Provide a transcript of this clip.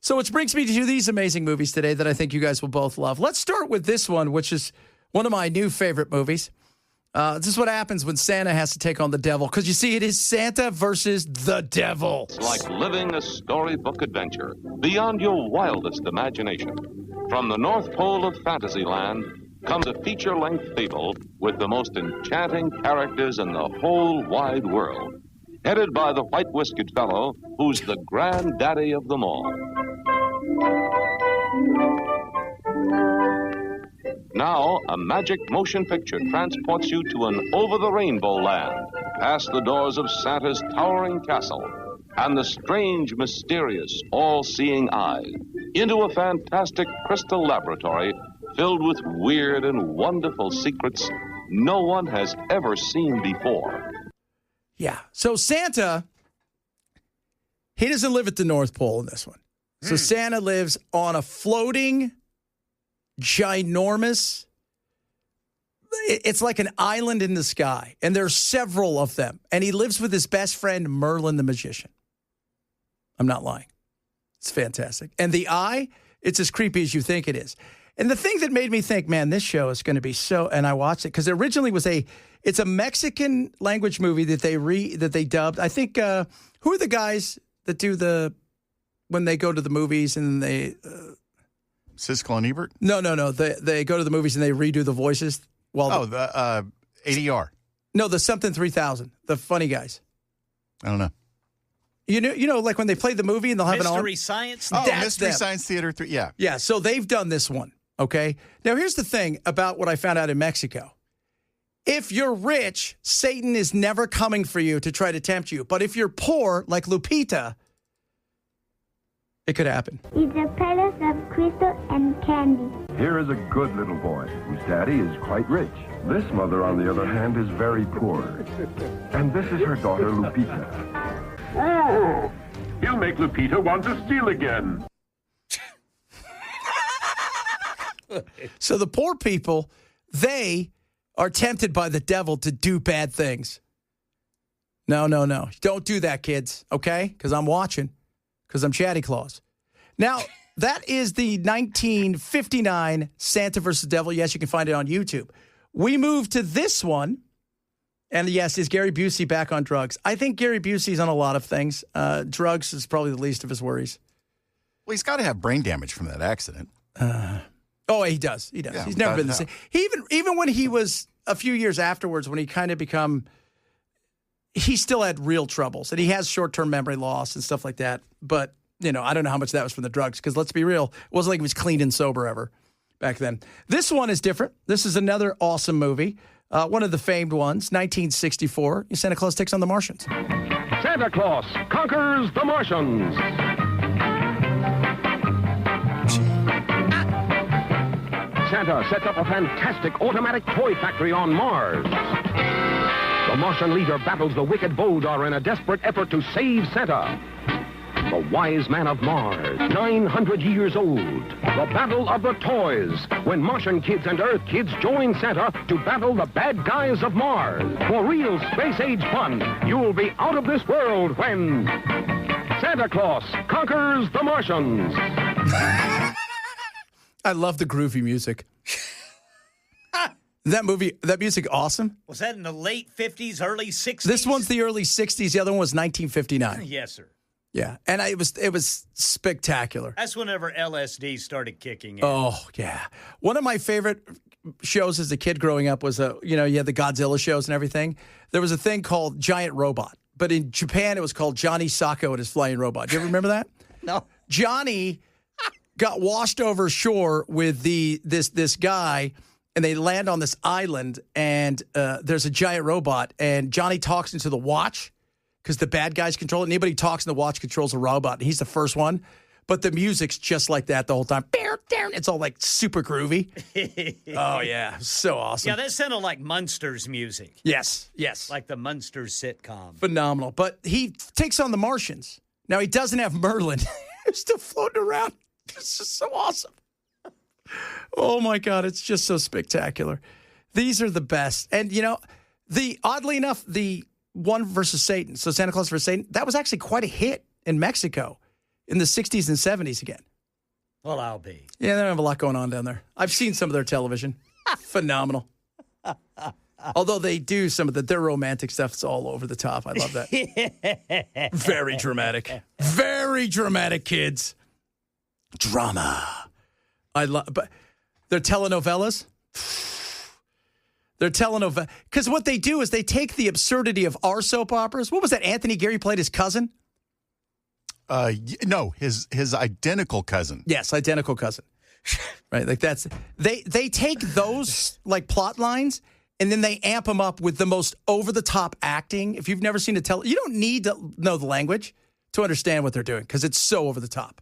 So which brings me to these amazing movies today that I think you guys will both love. Let's start with this one, which is one of my new favorite movies. This is what happens when Santa has to take on the devil. Because you see, it is Santa versus the devil. It's like living a storybook adventure beyond your wildest imagination. From the North Pole of Fantasyland comes a feature-length fable with the most enchanting characters in the whole wide world. Headed by the white-whiskered fellow who's the granddaddy of them all. Now, a magic motion picture transports you to an over-the-rainbow land, past the doors of Santa's towering castle and the strange, mysterious, all-seeing eye, into a fantastic crystal laboratory filled with weird and wonderful secrets no one has ever seen before. Yeah. So Santa, he doesn't live at the North Pole in this one. So Santa lives on a floating, ginormous, it's like an island in the sky. And there's several of them. And he lives with his best friend, Merlin the magician. I'm not lying. It's fantastic. And the eye, it's as creepy as you think it is. And the thing that made me think, man, this show is going to be so, and I watched it because it originally was it's a Mexican language movie that they dubbed. I think, who are the guys that do when they go to the movies and they... Siskel and Ebert? No. They go to the movies and they redo the voices. The ADR. No, the something 3000, the funny guys. I don't know. You know, like when they play the movie and they'll have Mystery Science? Oh, Mystery Science Theater 3, yeah. Yeah, so they've done this one, okay? Now, here's the thing about what I found out in Mexico. If you're rich, Satan is never coming for you to try to tempt you. But if you're poor, like Lupita, it could happen. It's a palace of crystal and candy. Here is a good little boy whose daddy is quite rich. This mother, on the other hand, is very poor. And this is her daughter, Lupita. Oh, he'll make Lupita want to steal again. So the poor people, they are tempted by the devil to do bad things. No. Don't do that, kids, okay? Because I'm watching. Because I'm Chatty Claus. Now, that is the 1959 Santa vs. Devil. Yes, you can find it on YouTube. We move to this one. And yes, is Gary Busey back on drugs? I think Gary Busey's on a lot of things. Drugs is probably the least of his worries. Well, he's got to have brain damage from that accident. He does. Yeah, he's never been the same. He even when he was a few years afterwards, when he kind of he still had real troubles. And he has short-term memory loss and stuff like that. But, I don't know how much that was from the drugs. Because let's be real, it wasn't like he was clean and sober ever back then. This one is different. This is another awesome movie. One of the famed ones, 1964. Santa Claus Takes on the Martians. Santa Claus Conquers the Martians. Santa sets up a fantastic automatic toy factory on Mars. The Martian leader battles the wicked Voldar in a desperate effort to save Santa. The Wise Man of Mars, 900 years old. The Battle of the Toys, when Martian kids and Earth kids join Santa to battle the bad guys of Mars. For real space-age fun, you'll be out of this world when Santa Claus Conquers the Martians. I love the groovy music. That music awesome? Was that in the late 50s, early 60s? This one's the early 60s. The other one was 1959. Yes, sir. Yeah, and it was spectacular. That's whenever LSD started kicking in. Oh, yeah. One of my favorite shows as a kid growing up was, you had the Godzilla shows and everything. There was a thing called Giant Robot. But in Japan, it was called Johnny Sacco and his Flying Robot. Do you ever remember that? No. Johnny got washed over shore with this guy, and they land on this island, and there's a giant robot, and Johnny talks into the watch because the bad guys control it. Anybody talks in the watch controls a robot, and he's the first one. But the music's just like that the whole time. It's all like super groovy. Oh, yeah. So awesome. Yeah, that sounded like Munsters music. Yes. Like the Munsters sitcom. Phenomenal. But he takes on the Martians. Now, he doesn't have Merlin. He's still floating around. It's just so awesome. Oh, my God. It's just so spectacular. These are the best. And, oddly enough, the one versus Satan, so Santa Claus versus Satan, that was actually quite a hit in Mexico. in the 60s and 70s again. Well, I'll be. Yeah, they don't have a lot going on down there. I've seen some of their television. Phenomenal. Although they do some of their romantic stuff, it's all over the top. I love that. Very dramatic. Very dramatic, kids. Drama. But their telenovelas. They're telenovelas. Because what they do is they take the absurdity of our soap operas. What was that? Anthony Gary played his cousin? No, his identical cousin. Yes, identical cousin. Right, like that's they take those like plot lines and then they amp them up with the most over the top acting. If you've never seen you don't need to know the language to understand what they're doing because it's so over the top.